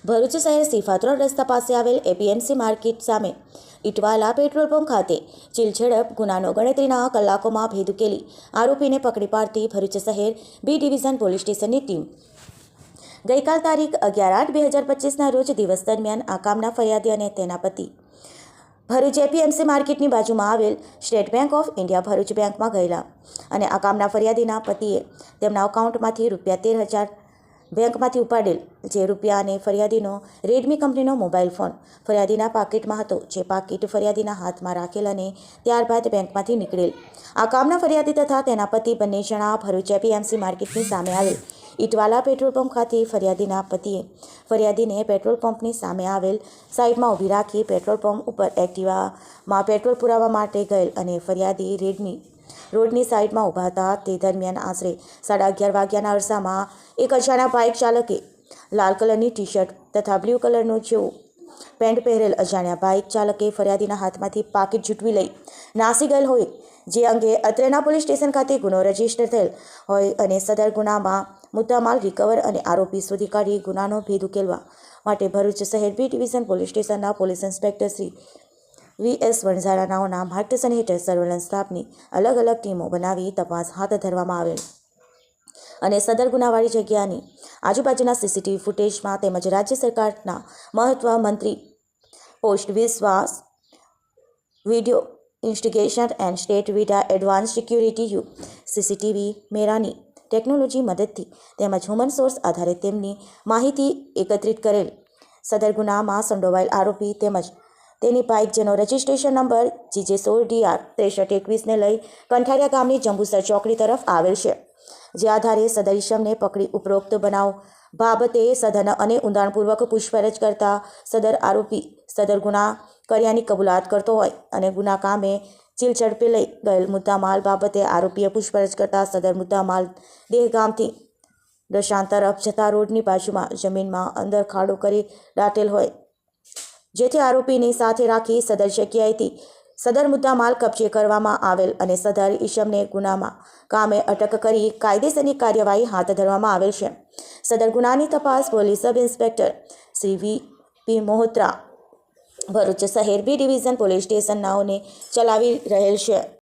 ભરૂચ શહેર સિફાત્રોડ રસ્તા પાસે આવેલ એપીએમસી માર્કેટ સામે ઇટવાલા પેટ્રોલ પંપ ખાતે ચીલઝડપ ગુનાનો ગણતરીના કલાકોમાં ભેદ ઉકેલી આરોપીને પકડી પાડતી ભરૂચ શહેર બી ડિવિઝન પોલીસ સ્ટેશનની ટીમ ગઈકાલ તારીખ 11/8/2025ના રોજ દિવસ દરમિયાન આ કામના ફરિયાદી અને તેના પતિ ભરૂચ એપીએમસી માર્કેટની બાજુમાં આવેલ state bank of India Bharuch બેંકમાં ગયેલા અને આ કામના ફરિયાદીના પતિએ તેમના એકાઉન્ટમાંથી ₹13,000 બેંકમાંથી ઉપાડેલ જે રૂપિયા અને ફરિયાદીનો રેડમી કંપનીનો મોબાઈલ ફોન ફરિયાદીના પાકીટમાં હતો, જે પાકીટ ફરિયાદીના હાથમાં રાખેલ અને ત્યારબાદ બેંકમાંથી નીકળેલ. આ કામના ફરિયાદી તથા તેના પતિ બંને જણા ભરૂચ એપીએમસી માર્કેટની સામે આવેલ ઇટવાલા પેટ્રોલ પંપ ખાતે ફરિયાદીના પતિએ ફરિયાદીને પેટ્રોલ પંપની સામે આવેલ સાઈડમાં ઊભી રાખી પેટ્રોલ પંપ ઉપર એક્ટિવામાં પેટ્રોલ પુરાવવા માટે ગયેલ અને ફરિયાદી રેડમી રોડની સાઈડમાં ઊભા હતા. તે દરમિયાન આશરે 11:30 વાગ્યાના અરસામાં એક અજાણ્યા બાઇક ચાલકે લાલ કલરની ટી શર્ટ તથા બ્લુ કલરનું જેવું પેન્ટ પહેરેલ અજાણ્યા બાઇક ચાલકે ફરિયાદીના હાથમાંથી પાકીટ ઝૂંટવી લઈ નાસી ગયેલ હોય, જે અંગે અત્રેના પોલીસ સ્ટેશન ખાતે ગુનો રજીસ્ટર થયેલ હોય અને સદર ગુનામાં મુદ્દામાલ રિકવર અને આરોપી શોધી કાઢી ગુનાનો ભેદ ઉકેલવા માટે ભરૂચ શહેર બી ડિવિઝન પોલીસ સ્ટેશનના પોલીસ ઇન્સ્પેક્ટર શ્રી VS વણઝારાનાઓના માર્ગદર્શન હેઠળ સર્વેલન્સ સ્ટાફની અલગ અલગ ટીમો બનાવી તપાસ હાથ ધરવામાં આવેલ અને સદર ગુનાવાળી જગ્યાની આજુબાજુના સીસીટીવી ફૂટેજમાં તેમજ રાજ્ય સરકારના મહત્વ મંત્રી પોસ્ટ વિશ્વાસ વિડીયો ઇન્સ્ટિગેશન એન્ડ સ્ટેટ વિડા એડવાન્સ સિક્યુરિટી સીસીટીવી મેરાની ટેકનોલોજી મદદથી તેમજ હ્યુમન સોર્સ આધારે તેમની માહિતી એકત્રિત કરેલ સદર ગુનામાં સંડોવાયેલ આરોપી તેમજ તેની બાઇક જેનો રજિસ્ટ્રેશન નંબર GJ16DR 6321ને લઈ કંઠારિયા ગામની જંબુસર ચોકડી તરફ આવેલ છે, જે આધારે સદર ઈસમને પકડી ઉપરોક્ત બનાવ બાબતે સઘન અને ઊંડાણપૂર્વક પૂછપરછ કરતા સદર આરોપી સદર ગુના કર્યાની કબૂલાત કરતો હોય અને ગુના કામે ચીલઝડપે લઈ ગયેલ મુદ્દામાલ બાબતે આરોપીએ પૂછપરછ કરતા સદર મુદ્દામાલ દેહગામથી દશાન તરફ જતા રોડની બાજુમાં જમીનમાં અંદર ખાડો કરી દાટેલ હોય, જેથી આરોપીની સાથે રાખી સદર જગ્યાએથી સદર મુદ્દામાલ કબજે કરવામાં આવેલ અને સદર ઈસમને ગુનામાં કામે અટક કરી કાયદેસરની કાર્યવાહી હાથ ધરવામાં આવેલ છે. સદર ગુનાની તપાસ police sub inspector Shri VP Mohotra Bharuch શહેર બી ડિવિઝન પોલીસ સ્ટેશનનાઓને ચલાવી રહેલ છે.